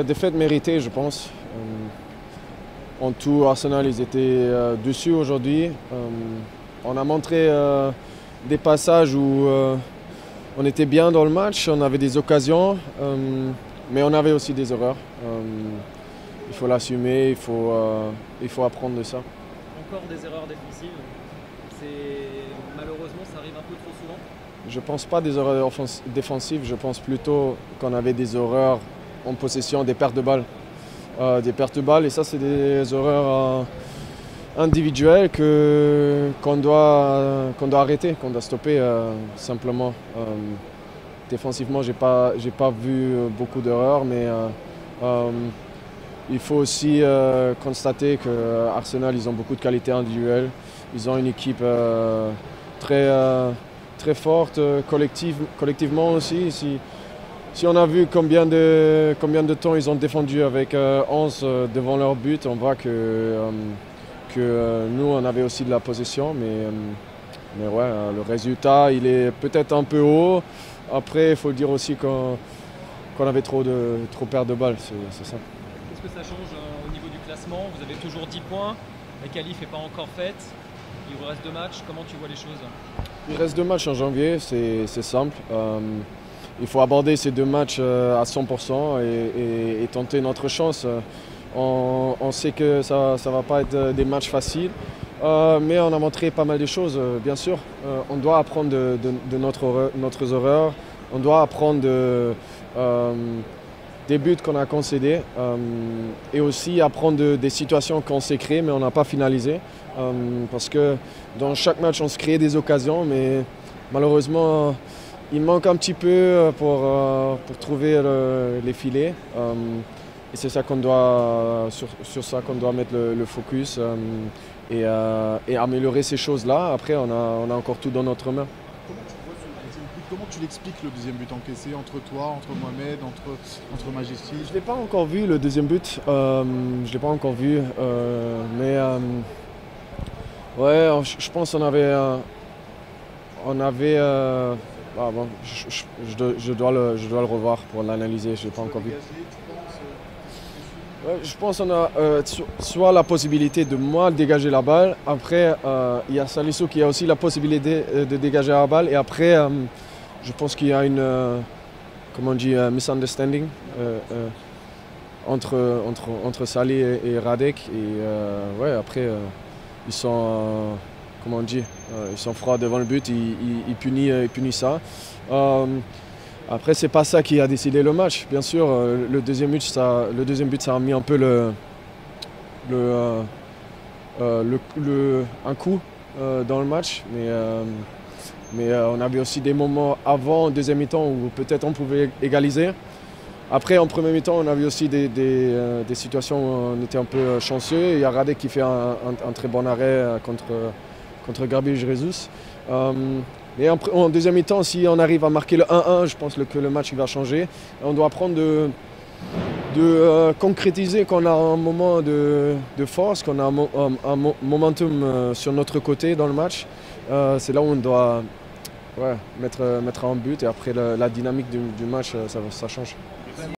Défaite méritée, je pense. En tout, Arsenal, ils étaient dessus aujourd'hui. On a montré des passages où on était bien dans le match, on avait des occasions, mais on avait aussi des erreurs. Il faut l'assumer, il faut apprendre de ça. Encore des erreurs défensives. Malheureusement, ça arrive un peu trop souvent. Je ne pense pas des erreurs défensives, je pense plutôt qu'on avait des erreurs en possession, des pertes de balles. Et ça, c'est des erreurs individuelles qu'on doit arrêter, qu'on doit stopper simplement. Défensivement, j'ai pas vu beaucoup d'erreurs, mais il faut aussi constater qu'Arsenal, ils ont beaucoup de qualités individuelles. Ils ont une équipe très forte, collectivement aussi. Si on a vu combien de temps ils ont défendu avec 11 devant leur but, on voit que nous, on avait aussi de la possession. Mais ouais, le résultat, il est peut-être un peu haut. Après, il faut dire aussi qu'on avait trop pertes de balles, c'est ça. Qu'est-ce que ça change au niveau du classement? Vous avez toujours 10 points, la qualif n'est pas encore faite, il vous reste 2 matchs, comment tu vois les choses? Il reste 2 matchs en janvier, c'est simple. Il faut aborder ces 2 matchs à 100% et tenter notre chance. On sait que ça ne va pas être des matchs faciles, mais on a montré pas mal de choses, bien sûr. On doit apprendre de notre erreurs, on doit apprendre des buts qu'on a concédés et aussi apprendre des situations qu'on s'est créées mais on n'a pas finalisé. Parce que dans chaque match, on se crée des occasions, mais malheureusement, il manque un petit peu pour trouver les filets. Et c'est ça sur ça qu'on doit mettre le focus et améliorer ces choses-là. Après, on a encore tout dans notre main. Comment tu vois ce deuxième but? Comment tu l'expliques, le deuxième but encaissé entre toi, entre Mohamed, entre Majesty? Je ne l'ai pas encore vu, le deuxième but. Je ne l'ai pas encore vu. Mais ouais, je pense qu'on avait... bon, je dois le revoir pour l'analyser, je ne l'ai pas encore vu. Je pense qu'on a soit la possibilité de moi dégager la balle, après il y a Salisu qui a aussi la possibilité de dégager la balle, et après je pense qu'il y a une comment on dit, misunderstanding entre Salih et Radek, et ouais, après ils sont comment on dit, ils sont froids devant le but, ils punissent ça. Après, c'est pas ça qui a décidé le match. Bien sûr, le deuxième but, ça a mis un peu un coup dans le match. Mais on avait aussi des moments avant, en deuxième mi-temps, où peut-être on pouvait égaliser. Après, en premier mi-temps, on avait aussi des situations où on était un peu chanceux. Il y a Radek qui fait un très bon arrêt contre Gabriel Jesus. Mais en deuxième mi-temps, si on arrive à marquer le 1-1, je pense que le match il va changer. On doit apprendre de concrétiser qu'on a un moment de force, qu'on a un momentum sur notre côté dans le match. C'est là où on doit mettre un but, et après la dynamique du match, ça change.